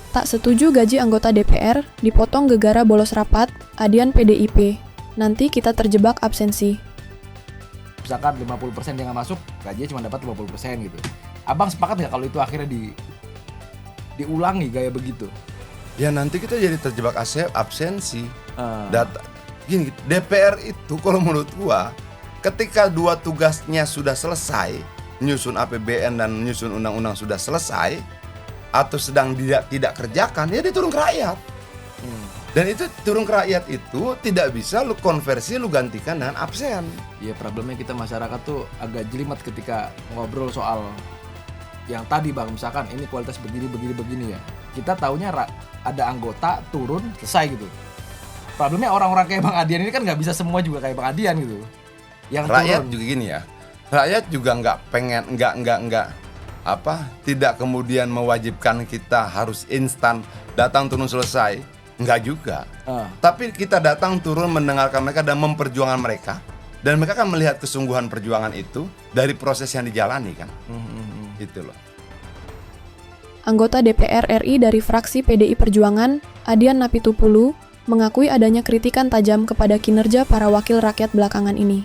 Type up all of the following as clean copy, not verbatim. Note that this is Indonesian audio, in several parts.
Tak setuju gaji anggota DPR dipotong gegara bolos rapat, Adian PDIP. Nanti kita terjebak absensi. Misalkan 50% dia nggak masuk, gajinya cuma dapat 50% gitu. Abang sepakat nggak kalau itu akhirnya diulangi gaya begitu? Ya nanti kita jadi terjebak absensi. Gini, DPR itu kalau menurut gua, ketika dua tugasnya sudah selesai, nyusun APBN dan nyusun undang-undang sudah selesai, atau sedang tidak kerjakan, ya dia turun ke rakyat. Dan itu turun ke rakyat itu tidak bisa lu konversi, lu gantikan dengan absen. Ya problemnya kita masyarakat tuh agak jelimet ketika ngobrol soal yang tadi bang, misalkan ini kualitas begini ya. Kita taunya ada anggota turun selesai gitu. Problemnya orang-orang kayak Bang Adian ini kan nggak bisa semua juga kayak Bang Adian gitu. Yang rakyat turun juga gini ya. Rakyat juga nggak pengen tidak kemudian mewajibkan kita harus instan datang turun selesai, nggak juga. Tapi kita datang turun mendengarkan mereka dan memperjuangkan mereka, dan mereka akan melihat kesungguhan perjuangan itu dari proses yang dijalani kan. Itu loh. Anggota DPR RI dari fraksi PDI Perjuangan, Adian Napitupulu, mengakui adanya kritikan tajam kepada kinerja para wakil rakyat belakangan ini.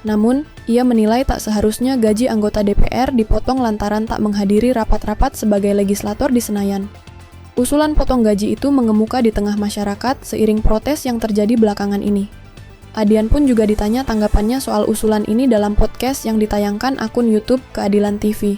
Namun, ia menilai tak seharusnya gaji anggota DPR dipotong lantaran tak menghadiri rapat-rapat sebagai legislator di Senayan. Usulan potong gaji itu mengemuka di tengah masyarakat seiring protes yang terjadi belakangan ini. Adian pun juga ditanya tanggapannya soal usulan ini dalam podcast yang ditayangkan akun YouTube Keadilan TV.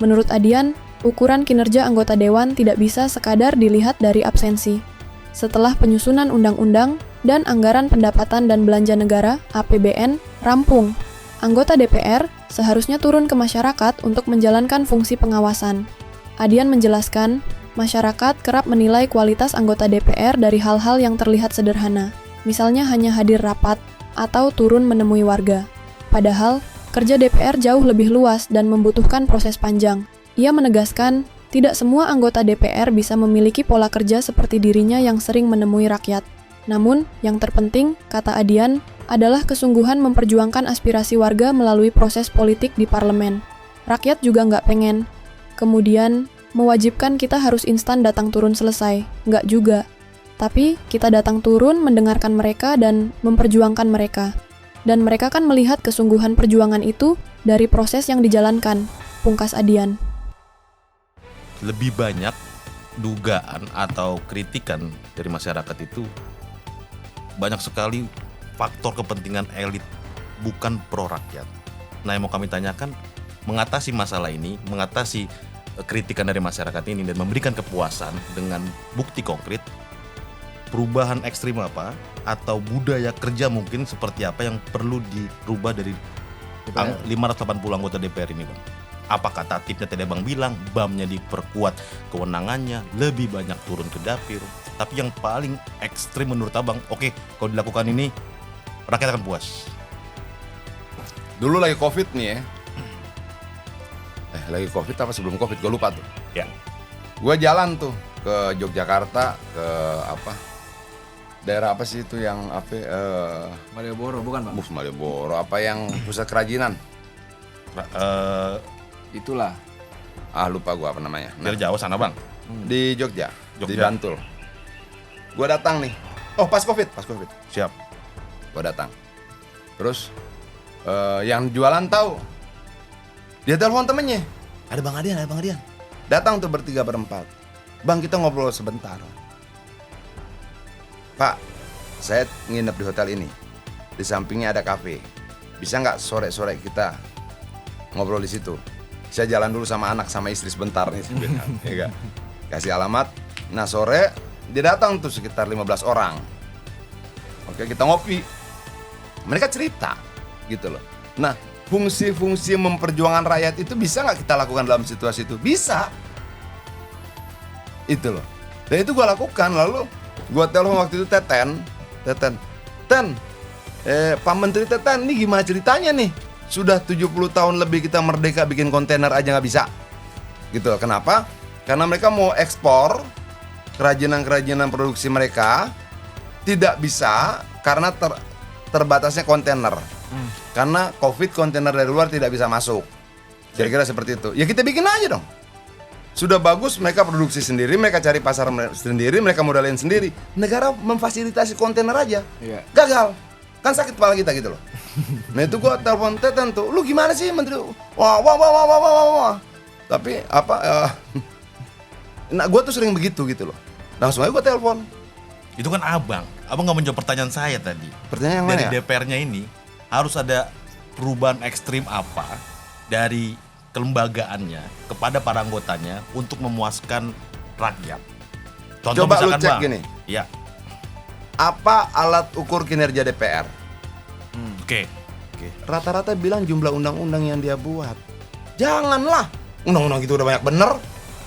Menurut Adian, ukuran kinerja anggota dewan tidak bisa sekadar dilihat dari absensi. Setelah penyusunan undang-undang dan anggaran pendapatan dan belanja negara (APBN) rampung, anggota DPR seharusnya turun ke masyarakat untuk menjalankan fungsi pengawasan. Adian menjelaskan, masyarakat kerap menilai kualitas anggota DPR dari hal-hal yang terlihat sederhana, misalnya hanya hadir rapat atau turun menemui warga. Padahal, kerja DPR jauh lebih luas dan membutuhkan proses panjang. Ia menegaskan, tidak semua anggota DPR bisa memiliki pola kerja seperti dirinya yang sering menemui rakyat. Namun, yang terpenting, kata Adian, adalah kesungguhan memperjuangkan aspirasi warga melalui proses politik di parlemen. Rakyat juga nggak pengen. Kemudian, mewajibkan kita harus instan datang turun selesai. Nggak juga. Tapi, kita datang turun mendengarkan mereka dan memperjuangkan mereka. Dan mereka kan melihat kesungguhan perjuangan itu dari proses yang dijalankan, pungkas Adian. Lebih banyak dugaan atau kritikan dari masyarakat itu banyak sekali faktor kepentingan elit, bukan pro rakyat. Nah, yang mau kami tanyakan, mengatasi masalah ini, mengatasi kritikan dari masyarakat ini dan memberikan kepuasan dengan bukti konkret, perubahan ekstrim apa atau budaya kerja mungkin seperti apa yang perlu dirubah dari 580 anggota DPR ini, Bang? Apakah tatipnya tadi Bang bilang, BAM-nya diperkuat kewenangannya, lebih banyak turun ke dapil. Tapi yang paling ekstrim menurut Abang, oke, kalau dilakukan ini, rakyat akan puas. Dulu lagi COVID nih ya. Lagi COVID apa sebelum COVID, gue lupa tuh. Ya. Gue jalan tuh ke Yogyakarta, ke daerah apa sih itu yang Malioboro bukan Bang? Malioboro, apa yang pusat kerajinan? Itulah. Lupa gue apa namanya. Dari Jawa sana Bang? Di Jogja, di Bantul. Gue datang nih. Pas COVID. Siap. Gue datang. Terus yang jualan tahu. Dia telepon temennya. Ada Bang Adian. Datang tuh bertiga berempat. Bang, kita ngobrol sebentar. Pak, saya nginep di hotel ini. Di sampingnya ada kafe. Bisa nggak sore-sore kita ngobrol di situ? Saya jalan dulu sama anak sama istri sebentar nih. Ya, kasih alamat. Nah, sore dia datang tuh sekitar 15 orang. Oke, kita ngopi. Mereka cerita gitu loh. Nah, fungsi-fungsi memperjuangkan rakyat itu bisa nggak kita lakukan dalam situasi itu? Bisa. Itu loh. Dan itu gue lakukan. Lalu gue telepon waktu itu Teten, Pak Menteri Teten, ini gimana ceritanya nih? Sudah 70 tahun lebih kita merdeka, bikin kontainer aja nggak bisa. Gitu. Kenapa? Karena mereka mau ekspor kerajinan-kerajinan produksi mereka, tidak bisa karena terbatasnya kontainer. Karena COVID kontainer dari luar tidak bisa masuk. Kira-kira seperti itu. Ya kita bikin aja dong. Sudah bagus, mereka produksi sendiri, mereka cari pasar sendiri, mereka modalin sendiri. Negara memfasilitasi kontainer aja. Iya. Gagal. Kan sakit kepala kita gitu loh. Nah itu gua telepon Teten tuh, lu gimana sih menteri? Wah. Tapi nah gua tuh sering begitu gitu loh. Langsung aja gua telepon. Itu kan abang nggak menjawab pertanyaan saya tadi. Pertanyaan yang Dari mana ya? DPR-nya ini harus ada perubahan ekstrim apa dari kelembagaannya kepada para anggotanya untuk memuaskan rakyat. Contoh Coba lu misalkan, cek Bang. gini. Ya, Apa alat ukur kinerja DPR? oke. Rata-rata bilang jumlah undang-undang yang dia buat. Janganlah. Undang-undang itu udah banyak bener.